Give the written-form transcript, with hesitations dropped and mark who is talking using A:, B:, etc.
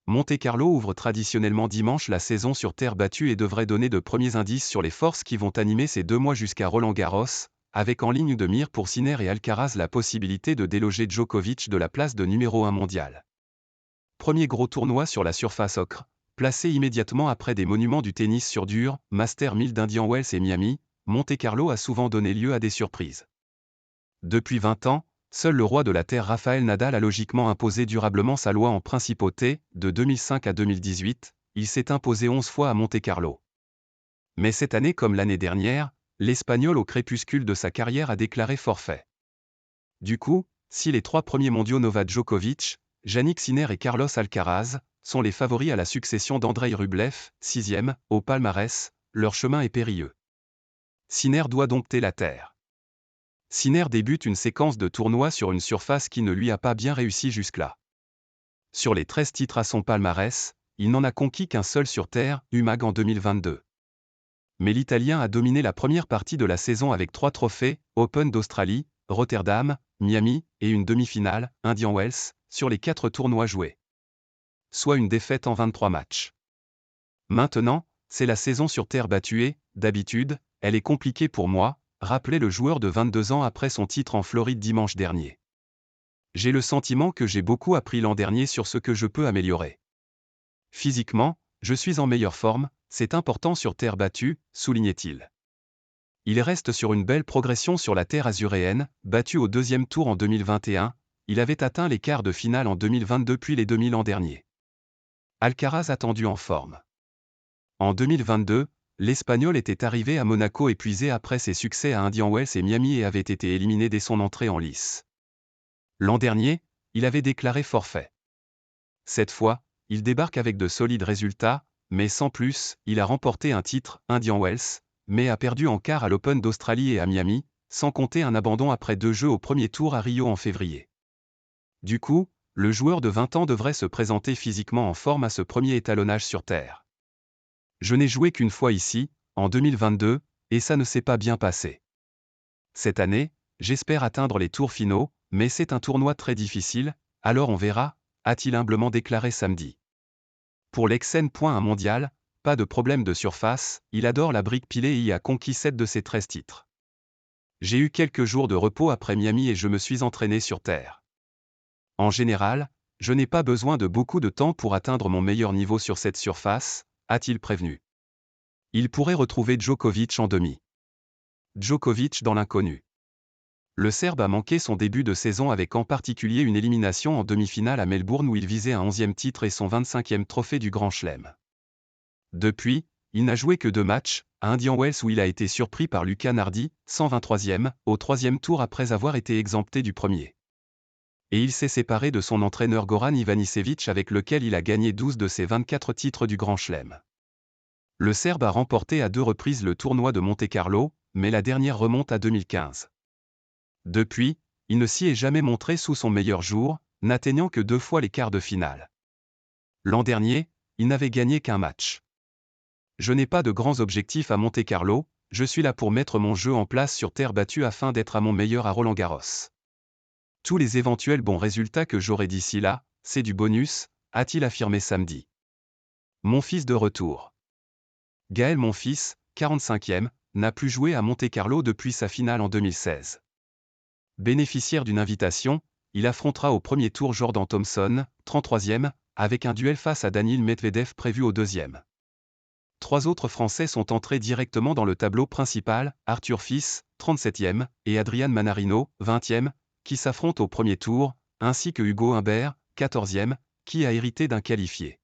A: Monte-Carlo ouvre traditionnellement dimanche la saison sur terre battue et devrait donner de premiers indices sur les forces qui vont animer ces 2 mois jusqu'à Roland-Garros, avec en ligne de mire pour Sinner et Alcaraz la possibilité de déloger Djokovic de la place de numéro 1 mondial. Premier gros tournoi sur la surface ocre, placé immédiatement après des monuments du tennis sur dur, Master 1000 d'Indian Wells et Miami, Monte-Carlo a souvent donné lieu à des surprises. Depuis 20 ans, seul le roi de la Terre Rafael Nadal a logiquement imposé durablement sa loi en principauté. De 2005 à 2018, il s'est imposé 11 fois à Monte-Carlo. Mais cette année comme l'année dernière, l'Espagnol au crépuscule de sa carrière a déclaré forfait. Du coup, si les 3 premiers mondiaux Novak Djokovic, Jannik Sinner et Carlos Alcaraz sont les favoris à la succession d'Andrei Rublev, 6e, au palmarès, leur chemin est périlleux. Sinner doit dompter la terre. Sinner débute une séquence de tournois sur une surface qui ne lui a pas bien réussi jusque-là. Sur les 13 titres à son palmarès, il n'en a conquis qu'un seul sur terre, Umag en 2022. Mais l'Italien a dominé la première partie de la saison avec 3 trophées, Open d'Australie, Rotterdam, Miami, et une demi-finale, Indian Wells, sur les 4 tournois joués. Soit une défaite en 23 matchs. Maintenant, c'est la saison sur terre battue et, d'habitude, elle est compliquée pour moi, rappelait le joueur de 22 ans après son titre en Floride dimanche dernier. J'ai le sentiment que j'ai beaucoup appris l'an dernier sur ce que je peux améliorer. Physiquement, je suis en meilleure forme, c'est important sur terre battue, soulignait-il. Il reste sur une belle progression sur la terre azuréenne, battu au 2e tour en 2021, il avait atteint les quarts de finale en 2022 puis les demi l'an dernier. Alcaraz attendu en forme. En 2022, l'Espagnol était arrivé à Monaco épuisé après ses succès à Indian Wells et Miami et avait été éliminé dès son entrée en lice. L'an dernier, il avait déclaré forfait. Cette fois, il débarque avec de solides résultats, mais sans plus, il a remporté un titre, Indian Wells, mais a perdu en quart à l'Open d'Australie et à Miami, sans compter un abandon après 2 jeux au premier tour à Rio en février. Du coup, le joueur de 20 ans devrait se présenter physiquement en forme à ce premier étalonnage sur terre. Je n'ai joué qu'une fois ici, en 2022, et ça ne s'est pas bien passé. Cette année, j'espère atteindre les tours finaux, mais c'est un tournoi très difficile, alors on verra, a-t-il humblement déclaré samedi. Pour l'ex-1 mondial, pas de problème de surface, il adore la brique pilée et y a conquis 7 de ses 13 titres. J'ai eu quelques jours de repos après Miami et je me suis entraîné sur terre. En général, je n'ai pas besoin de beaucoup de temps pour atteindre mon meilleur niveau sur cette surface, a-t-il prévenu. Il pourrait retrouver Djokovic en demi. Djokovic dans l'inconnu. Le Serbe a manqué son début de saison avec en particulier une élimination en demi-finale à Melbourne où il visait un 11e titre et son 25e trophée du Grand Chelem. Depuis, il n'a joué que 2 matchs, à Indian Wells où il a été surpris par Luca Nardi, 123e, au 3e tour après avoir été exempté du premier. Et il s'est séparé de son entraîneur Goran Ivanisevic avec lequel il a gagné 12 de ses 24 titres du Grand Chelem. Le Serbe a remporté à 2 reprises le tournoi de Monte-Carlo, mais la dernière remonte à 2015. Depuis, il ne s'y est jamais montré sous son meilleur jour, n'atteignant que 2 fois les quarts de finale. L'an dernier, il n'avait gagné qu'un match. Je n'ai pas de grands objectifs à Monte-Carlo, je suis là pour mettre mon jeu en place sur terre battue afin d'être à mon meilleur à Roland-Garros. Tous les éventuels bons résultats que j'aurai d'ici là, c'est du bonus, a-t-il affirmé samedi. Mon fils de retour. Gaël Monfils, 45e, n'a plus joué à Monte-Carlo depuis sa finale en 2016. Bénéficiaire d'une invitation, il affrontera au premier tour Jordan Thompson, 33e, avec un duel face à Daniil Medvedev prévu au 2e. 3 autres Français sont entrés directement dans le tableau principal, Arthur Fils, 37e, et Adrian Manarino, 20e, qui s'affrontent au premier tour, ainsi que Hugo Humbert, 14e, qui a hérité d'un qualifié.